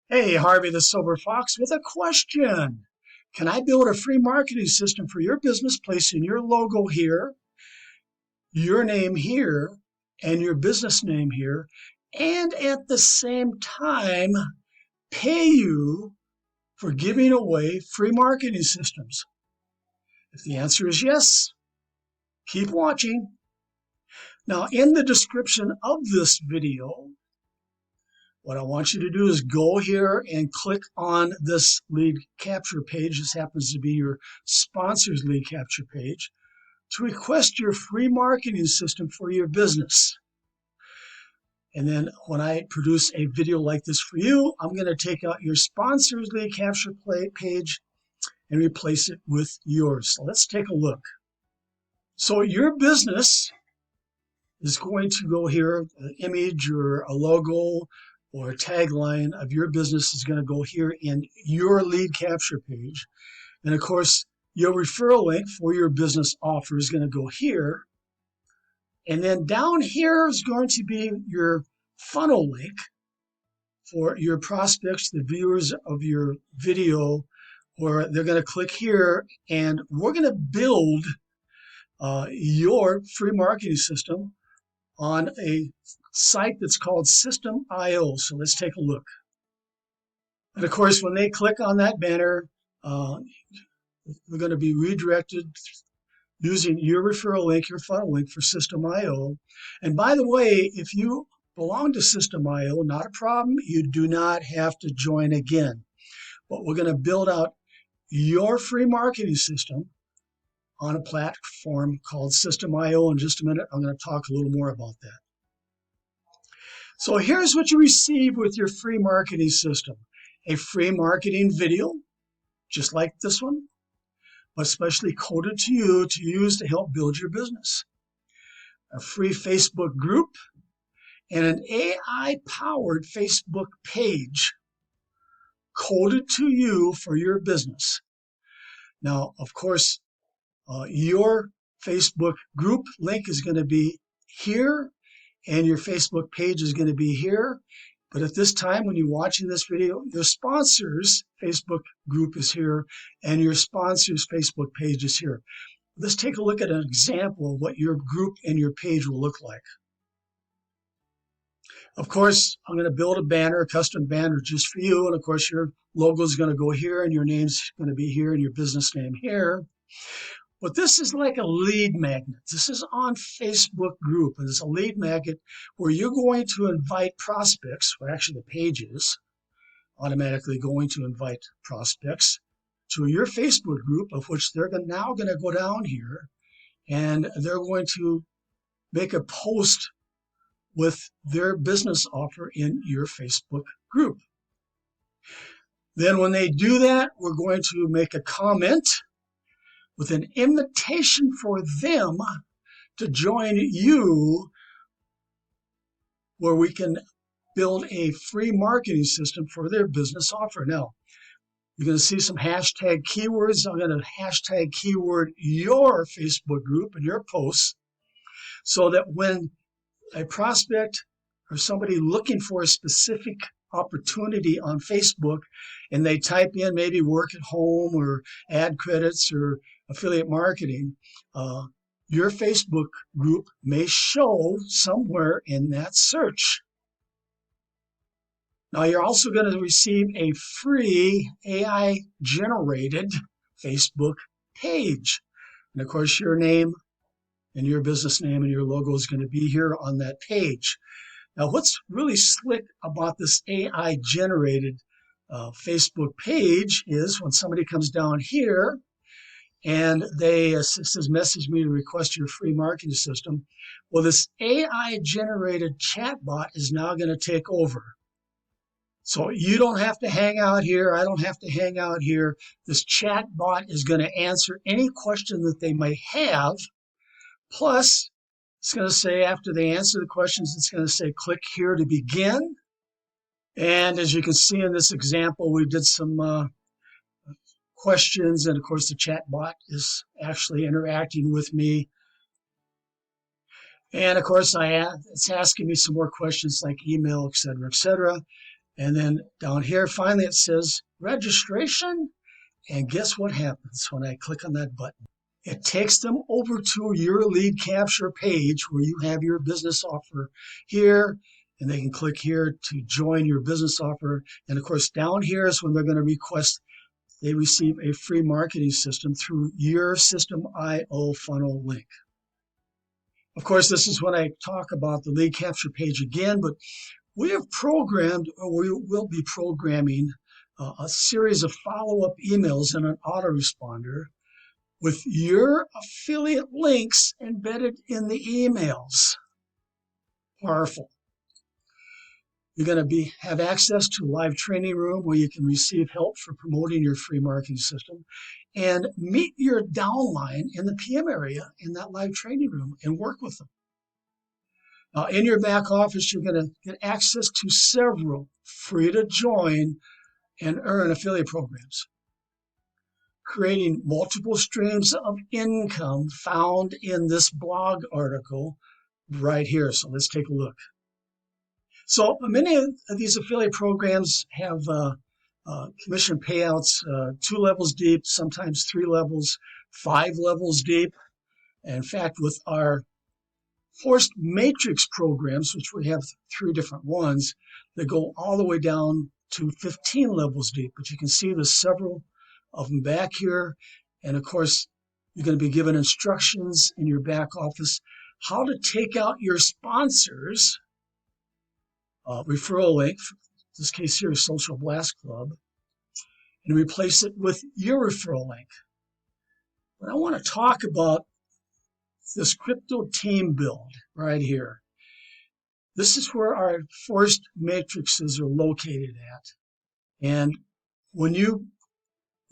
Hey, Harvey the Sober Fox with a question. Can I build a free marketing system for your business, placing your logo here, your name here, and your business name here, and at the same time pay you for giving away free marketing systems? If the answer is yes, keep watching. Now, in the description of this video, what I want you to do is go here and click on this lead capture page. This happens to be your sponsor's lead capture page to request your free marketing system for your business. And then when I produce a video like this for you, I'm going to take out your sponsor's lead capture page and replace it with yours. So let's take a look. So your business is going to go here, an image or a logo or a tagline of your business is going to go here in your lead capture page. And of course, your referral link for your business offer is going to go here. And then down here is going to be your funnel link for your prospects, the viewers of your video, where they're going to click here, and we're going to build your free marketing system on a site that's called System.io. So let's take a look. And of course, when they click on that banner, they're going to be redirected using your referral link, your funnel link for System.io. And by the way, if you belong to System.io, not a problem. You do not have to join again. But we're going to build out your free marketing system on a platform called System.io. In just a minute, I'm going to talk a little more about that. So here's what you receive with your free marketing system. A free marketing video, just like this one, but specially coded to you to use to help build your business. A free Facebook group and an AI-powered Facebook page coded to you for your business. Now, of course, your Facebook group link is going to be here, and your Facebook page is going to be here. But at this time, when you're watching this video, your sponsor's Facebook group is here, and your sponsor's Facebook page is here. Let's take a look at an example of what your group and your page will look like. Of course, I'm going to build a banner, a custom banner just for you. And of course, your logo is going to go here, and your name's going to be here, and your business name here. But this is like a lead magnet. This is on Facebook group, and it's a lead magnet where you're going to invite prospects, or actually the page is automatically going to invite prospects to your Facebook group, of which they're now going to go down here, and they're going to make a post with their business offer in your Facebook group. Then when they do that, we're going to make a comment with an invitation for them to join you, where we can build a free marketing system for their business offer. Now, you're going to see some hashtag keywords. I'm going to hashtag keyword your Facebook group and your posts, so that when a prospect or somebody looking for a specific opportunity on Facebook and they type in maybe work at home or ad credits or affiliate marketing, your Facebook group may show somewhere in that search. Now, you're also going to receive a free AI-generated Facebook page. And of course, your name and your business name and your logo is going to be here on that page. Now, what's really slick about this AI-generated Facebook page is when somebody comes down here and they says, message me to request your free marketing system. Well, this AI-generated chatbot is now going to take over. So you don't have to hang out here. I don't have to hang out here. This chatbot is going to answer any question that they may have. Plus, it's going to say, after they answer the questions, it's going to say, click here to begin. And as you can see in this example, we did some questions, and of course the chat bot is actually interacting with me. And of course it's asking me some more questions like email, etc., etc. And then down here, finally, it says registration. And guess what happens when I click on that button? It takes them over to your lead capture page where you have your business offer here, and they can click here to join your business offer. And of course, down here is when they're going to request they receive a free marketing system through your System.io funnel link. Of course, this is when I talk about the lead capture page again, but we have programmed, or we will be programming, a series of follow-up emails in an autoresponder with your affiliate links embedded in the emails. Powerful. You're going to have access to a live training room where you can receive help for promoting your free marketing system and meet your downline in the PM area in that live training room and work with them. Now, in your back office, you're going to get access to several free to join and earn affiliate programs, creating multiple streams of income found in this blog article right here. So let's take a look. So many of these affiliate programs have commission payouts 2 levels deep, sometimes 3 levels, 5 levels deep. In fact, with our forced matrix programs, which we have 3 different ones, that go all the way down to 15 levels deep. But you can see there's several of them back here. And of course, you're going to be given instructions in your back office how to take out your sponsors referral link, in this case here is Social Blast Club, and replace it with your referral link. But I want to talk about this crypto team build right here. This is where our forced matrices are located at. And when you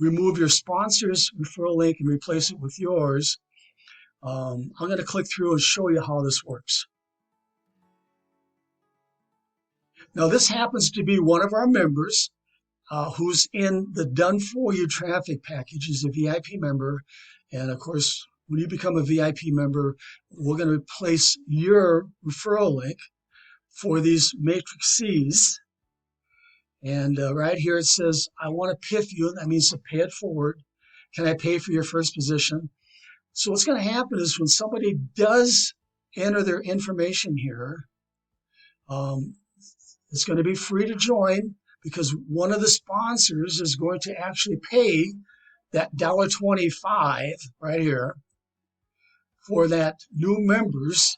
remove your sponsor's referral link and replace it with yours, I'm going to click through and show you how this works. Now, this happens to be one of our members who's in the Done For You traffic package. He's a VIP member. And of course, when you become a VIP member, we're going to replace your referral link for these matrices. And right here it says, I want to PIF you. That means to pay it forward. Can I pay for your first position? So what's going to happen is when somebody does enter their information here, it's going to be free to join because one of the sponsors is going to actually pay that $1.25 right here for that new member's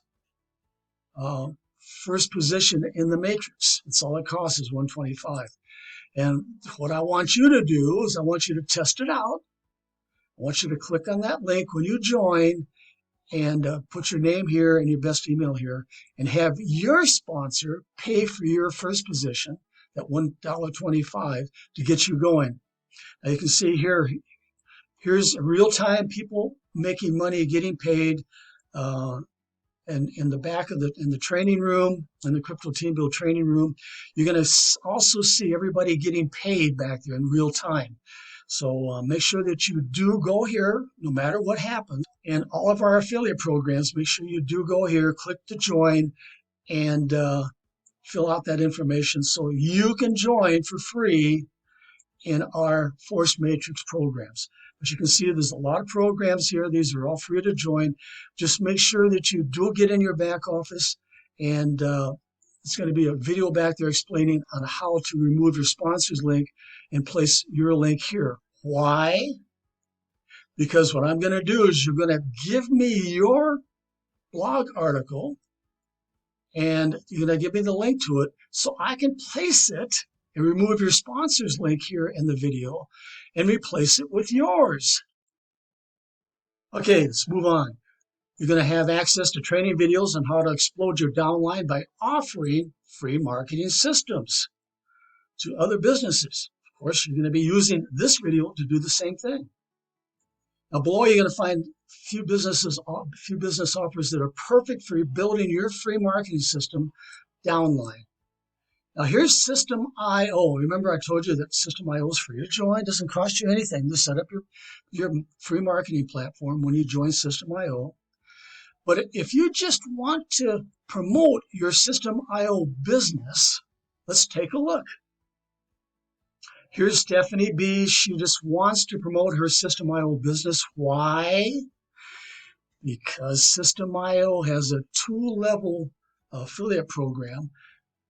first position in the matrix. That's all it costs is $1.25. And what I want you to do is I want you to test it out. I want you to click on that link when you join and put your name here and your best email here and have your sponsor pay for your first position, that $1.25, to get you going. Now you can see here, here's real-time people making money, getting paid. And in the back of in the training room, in the Crypto Team Build training room, you're going to also see everybody getting paid back there in real time. So make sure that you do go here, no matter what happens. In all of our affiliate programs, make sure you do go here, click to join, and fill out that information so you can join for free in our Force Matrix programs. As you can see, there's a lot of programs here. These are all free to join. Just make sure that you do get in your back office, and it's going to be a video back there explaining on how to remove your sponsor's link and place your link here. Why? Because what I'm going to do is you're going to give me your blog article, and you're going to give me the link to it so I can place it and remove your sponsor's link here in the video and replace it with yours. Okay, let's move on. You're going to have access to training videos on how to explode your downline by offering free marketing systems to other businesses. Of course, you're going to be using this video to do the same thing. Now below, you're going to find a few business offers that are perfect for building your free marketing system downline. Now here's System.io. Remember I told you that System.io is free to join. It doesn't cost you anything to set up your free marketing platform when you join System.io. But if you just want to promote your System.io business, let's take a look. Here's Stephanie B. She just wants to promote her System.io business. Why? Because System.io has a 2-level affiliate program,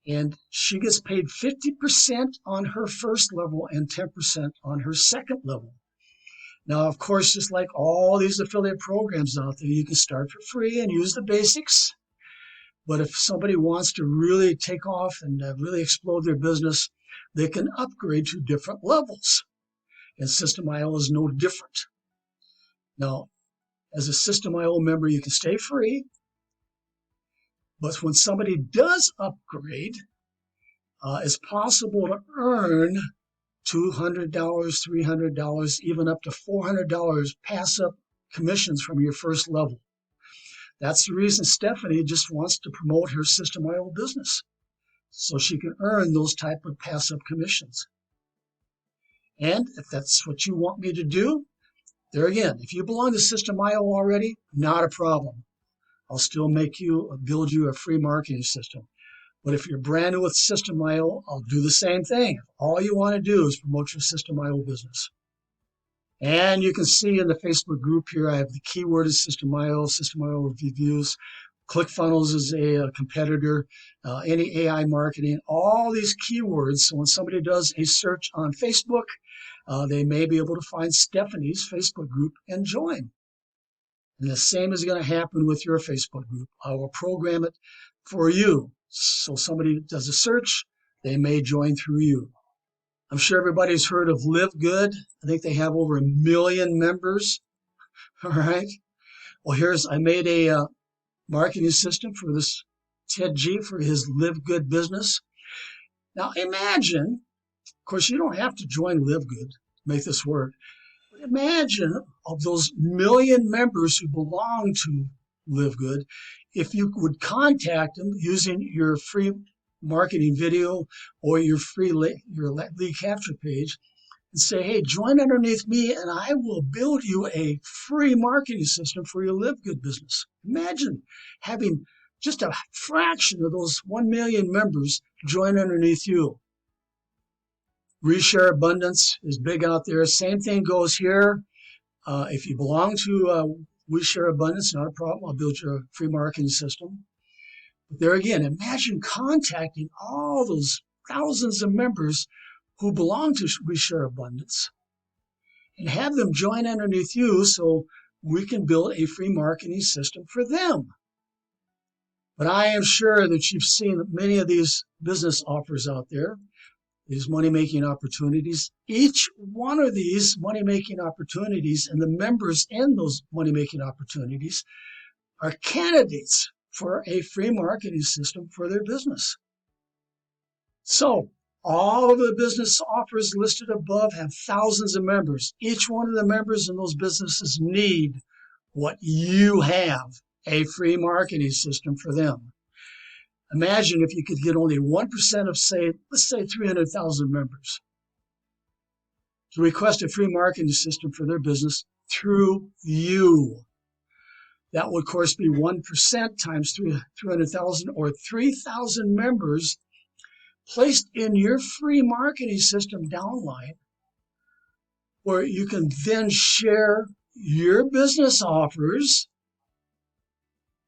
and she gets paid 50% on her first level and 10% on her second level. Now, of course, just like all these affiliate programs out there, you can start for free and use the basics. But if somebody wants to really take off and really explode their business, they can upgrade to different levels. And System.io is no different. Now, as a System.io member, you can stay free. But when somebody does upgrade, it's possible to earn $200, $300, even up to $400 pass-up commissions from your first level. That's the reason Stephanie just wants to promote her System.io business, so she can earn those type of pass-up commissions. And if that's what you want me to do, there again, if you belong to System.io already, not a problem. I'll still build you a free marketing system. But if you're brand new with System.io, I'll do the same thing. All you want to do is promote your System.io business. And you can see in the Facebook group here, I have the keyword is System.io, System.io reviews. ClickFunnels is a competitor, any AI marketing, all these keywords. So when somebody does a search on Facebook, they may be able to find Stephanie's Facebook group and join. And the same is going to happen with your Facebook group. I will program it for you. So somebody does a search, they may join through you. I'm sure everybody's heard of Live Good. I think they have over 1 million members. All right. Well, I made a marketing system for this Ted G for his Live Good business. Now imagine, of course, you don't have to join Live Good to make this work. But imagine of those 1 million members who belong to Live Good, if you would contact them using your free marketing video or your lead capture page and say, hey, join underneath me and I will build you a free marketing system for your Live Good business. Imagine having just a fraction of those 1 million members join underneath you. Reshare Abundance is big out there. Same thing goes here. If you belong to Reshare Abundance, not a problem. I'll build you a free marketing system. But there again, imagine contacting all those thousands of members who belong to Reshare Abundance and have them join underneath you so we can build a free marketing system for them. But I am sure that you've seen many of these business offers out there, these money-making opportunities. Each one of these money-making opportunities and the members in those money-making opportunities are candidates for a free marketing system for their business. So all of the business offers listed above have thousands of members. Each one of the members in those businesses need what you have, a free marketing system for them. Imagine if you could get only 1% of, let's say 300,000 members to request a free marketing system for their business through you. That would, of course, be 1% times 300,000 or 3,000 members placed in your free marketing system downline, where you can then share your business offers.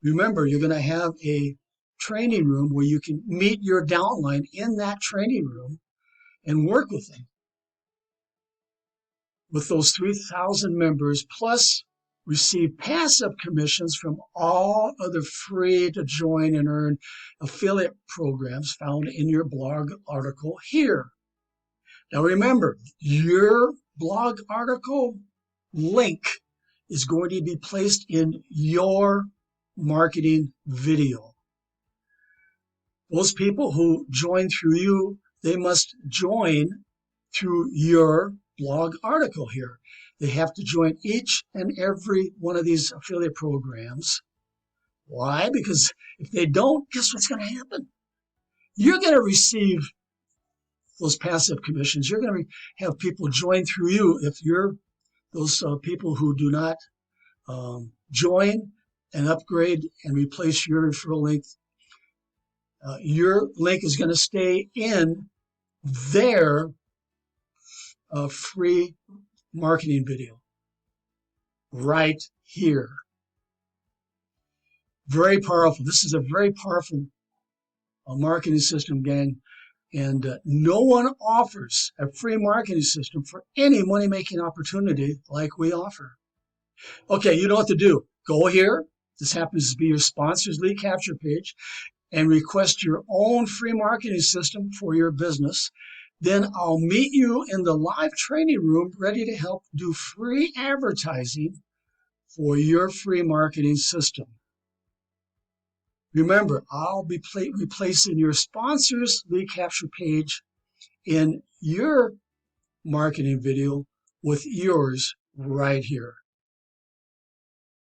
Remember, you're going to have a training room where you can meet your downline in that training room and work with them. With those 3,000 members, plus receive passive commissions from all other free to join and earn affiliate programs found in your blog article here. Now remember, your blog article link is going to be placed in your marketing video. Those people who join through you, they must join through your blog article here. They have to join each and every one of these affiliate programs. Why? Because if they don't, guess what's going to happen? You're going to receive those passive commissions. You're going to have people join through you. If you're those people who do not join and upgrade and replace your referral link, your link is going to stay in their a free marketing video right here. Very powerful. This is a very powerful marketing system, gang. And no one offers a free marketing system for any money-making opportunity like we offer. Okay, you know what to do. Go here. This happens to be your sponsor's lead capture page, and request your own free marketing system for your business. Then I'll meet you in the live training room ready to help do free advertising for your free marketing system. Remember, I'll be replacing your sponsor's lead capture page in your marketing video with yours right here.